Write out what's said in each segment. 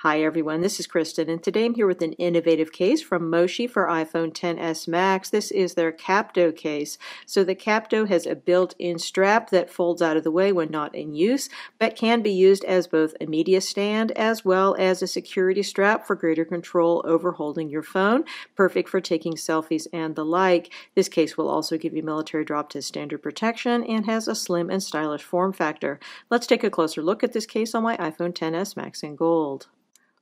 Hi everyone, this is Kristen, and today I'm here with an innovative case from Moshi for iPhone XS Max. This is their Capto case. So the Capto has a built-in strap that folds out of the way when not in use, but can be used as both a media stand as well as a security strap for greater control over holding your phone. Perfect for taking selfies and the like. This case will also give you military drop test standard protection and has a slim and stylish form factor. Let's take a closer look at this case on my iPhone XS Max in gold.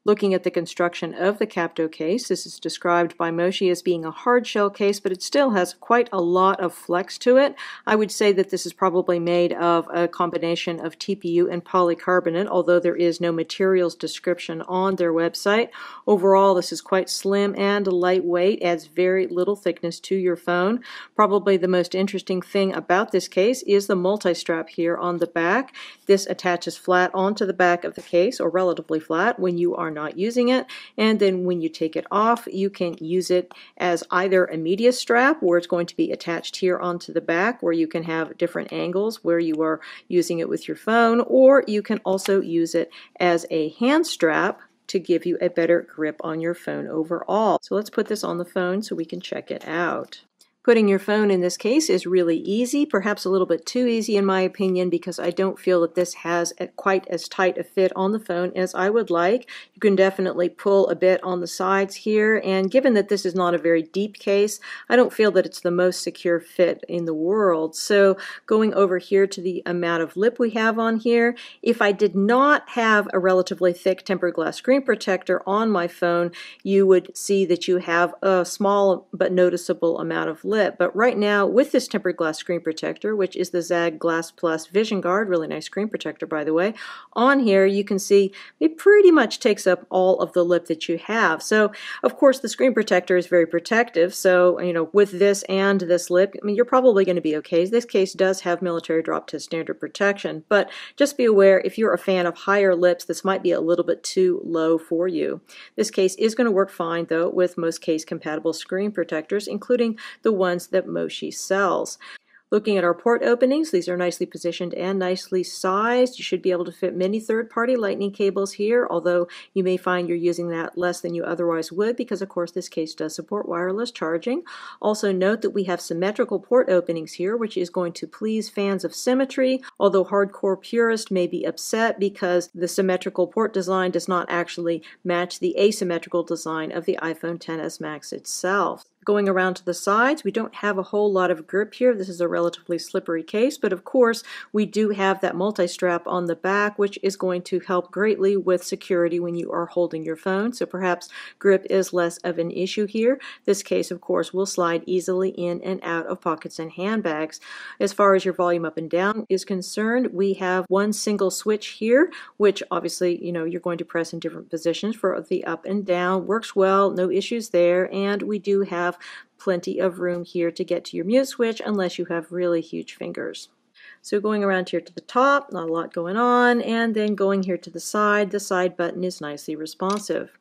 Looking at the construction of the Capto case, this is described by Moshi as being a hard shell case, but it still has quite a lot of flex to it. I would say that this is probably made of a combination of TPU and polycarbonate, although there is no materials description on their website. Overall, this is quite slim and lightweight, adds very little thickness to your phone. Probably the most interesting thing about this case is the multi-strap here on the back. This attaches flat onto the back of the case, or relatively flat, when you are not using it, and then when you take it off you can use it as either a media strap where it's going to be attached here onto the back where you can have different angles where you are using it with your phone, or you can also use it as a hand strap to give you a better grip on your phone overall. So let's put this on the phone so we can check it out. Putting your phone in this case is really easy, perhaps a little bit too easy in my opinion, because I don't feel that this has quite as tight a fit on the phone as I would like. You can definitely pull a bit on the sides here, and given that this is not a very deep case, I don't feel that it's the most secure fit in the world. So going over here to the amount of lip we have on here, if I did not have a relatively thick tempered glass screen protector on my phone, you would see that you have a small but noticeable amount of lip. But right now, with this tempered glass screen protector, which is the ZAGG Glass Plus Vision Guard, really nice screen protector by the way, on here you can see it pretty much takes up all of the lip that you have. So of course the screen protector is very protective, so with this and this lip, I mean, you're probably going to be okay. This case does have military drop test standard protection, but just be aware if you're a fan of higher lips, this might be a little bit too low for you. This case is going to work fine though with most case compatible screen protectors, including the ones that Moshi sells. Looking at our port openings, these are nicely positioned and nicely sized. You should be able to fit many third-party lightning cables here, although you may find you're using that less than you otherwise would because of course this case does support wireless charging. Also note that we have symmetrical port openings here, which is going to please fans of symmetry, although hardcore purists may be upset because the symmetrical port design does not actually match the asymmetrical design of the iPhone XS Max itself. Going around to the sides, we don't have a whole lot of grip here. This is a relatively slippery case, but of course we do have that multi-strap on the back, which is going to help greatly with security when you are holding your phone, so perhaps grip is less of an issue here. This case of course will slide easily in and out of pockets and handbags. As far as your volume up and down is concerned, we have one single switch here, which obviously you're going to press in different positions for the up and down. Works well, no issues there, and we do have plenty of room here to get to your mute switch unless you have really huge fingers. So going around here to the top, not a lot going on, and then going here to the side button is nicely responsive.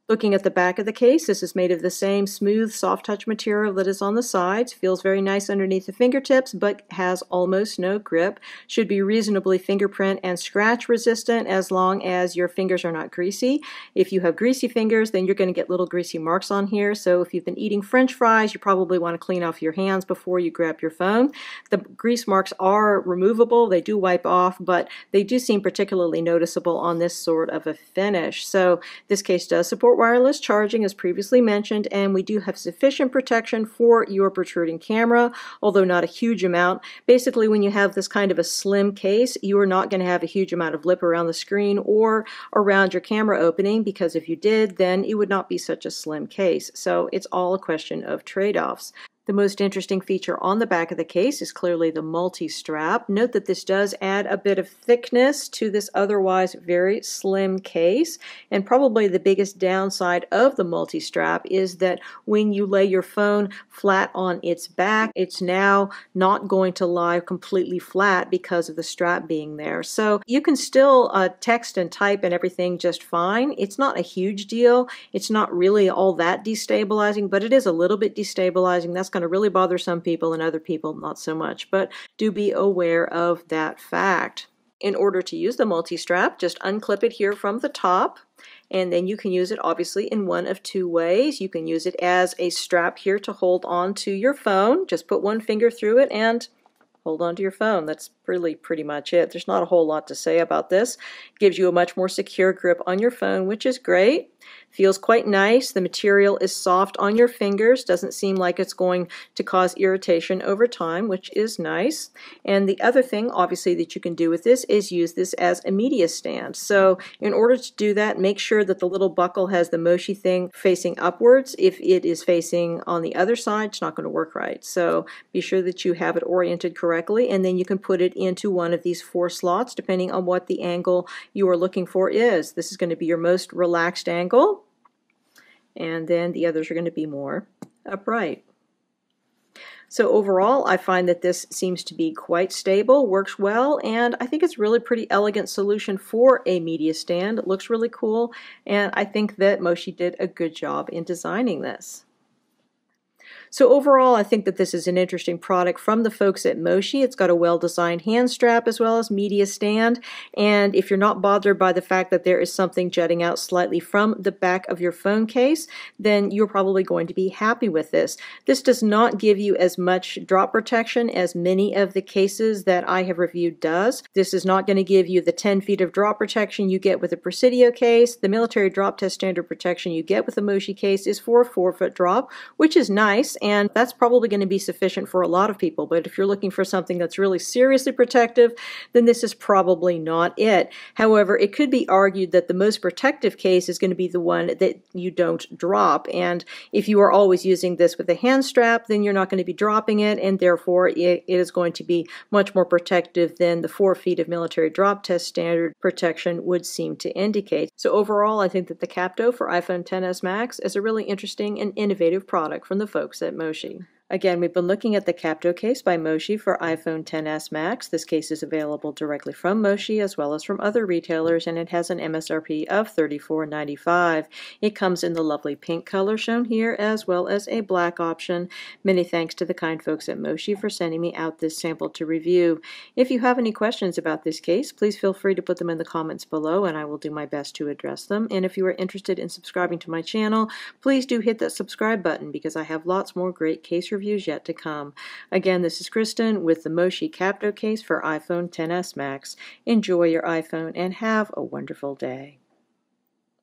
Looking at the back of the case, this is made of the same smooth, soft touch material that is on the sides. Feels very nice underneath the fingertips, but has almost no grip. Should be reasonably fingerprint and scratch resistant as long as your fingers are not greasy. If you have greasy fingers, then you're going to get little greasy marks on here. So if you've been eating French fries, you probably want to clean off your hands before you grab your phone. The grease marks are removable. They do wipe off, but they do seem particularly noticeable on this sort of a finish. So this case does support wireless charging as previously mentioned, and we do have sufficient protection for your protruding camera, although not a huge amount. Basically, when you have this kind of a slim case, you are not going to have a huge amount of lip around the screen or around your camera opening, because if you did, then it would not be such a slim case. So it's all a question of trade-offs. The most interesting feature on the back of the case is clearly the multi-strap. Note that this does add a bit of thickness to this otherwise very slim case, and probably the biggest downside of the multi-strap is that when you lay your phone flat on its back, it's now not going to lie completely flat because of the strap being there. So you can still text and type and everything just fine. It's not a huge deal. It's not really all that destabilizing, but it is a little bit destabilizing. That's going to really bother some people and other people not so much, but do be aware of that fact. In order to use the multi-strap, just unclip it here from the top, And then you can use it obviously in one of two ways. You can use it as a strap here to hold on to your phone. Just put one finger through it and hold on to your phone. That's really pretty much it. There's not a whole lot to say about this. It gives you a much more secure grip on your phone, which is great. Feels quite nice. The material is soft on your fingers. Doesn't seem like it's going to cause irritation over time, which is nice. And the other thing, obviously, that you can do with this is use this as a media stand. So in order to do that, make sure that the little buckle has the Moshi thing facing upwards. If it is facing on the other side, it's not going to work right. So be sure that you have it oriented correctly, and then you can put it into one of these 4 slots, depending on what the angle you are looking for is. This is going to be your most relaxed angle, and then the others are going to be more upright. So overall, I find that this seems to be quite stable, works well, and I think it's really pretty elegant solution for a media stand. It looks really cool, and I think that Moshi did a good job in designing this. So overall, I think that this is an interesting product from the folks at Moshi. It's got a well-designed hand strap as well as media stand, and if you're not bothered by the fact that there is something jutting out slightly from the back of your phone case, then you're probably going to be happy with this. This does not give you as much drop protection as many of the cases that I have reviewed does. This is not going to give you the 10 feet of drop protection you get with a Presidio case. The military drop test standard protection you get with a Moshi case is for a 4-foot drop, which is nice, and that's probably going to be sufficient for a lot of people. But if you're looking for something that's really seriously protective, then this is probably not it. However, it could be argued that the most protective case is going to be the one that you don't drop. And if you are always using this with a hand strap, then you're not going to be dropping it, and therefore it is going to be much more protective than the 4 feet of military drop test standard protection would seem to indicate. So overall, I think that the Capto for iPhone XS Max is a really interesting and innovative product from the folks at Moshi. Again, we've been looking at the Capto case by Moshi for iPhone XS Max. This case is available directly from Moshi as well as from other retailers, and it has an MSRP of $34.95. It comes in the lovely pink color shown here as well as a black option. Many thanks to the kind folks at Moshi for sending me out this sample to review. If you have any questions about this case, please feel free to put them in the comments below and I will do my best to address them. And if you are interested in subscribing to my channel, please do hit that subscribe button because I have lots more great case reviews yet to come. Again, this is Kristen with the Moshi Capto case for iPhone XS Max. Enjoy your iPhone and have a wonderful day.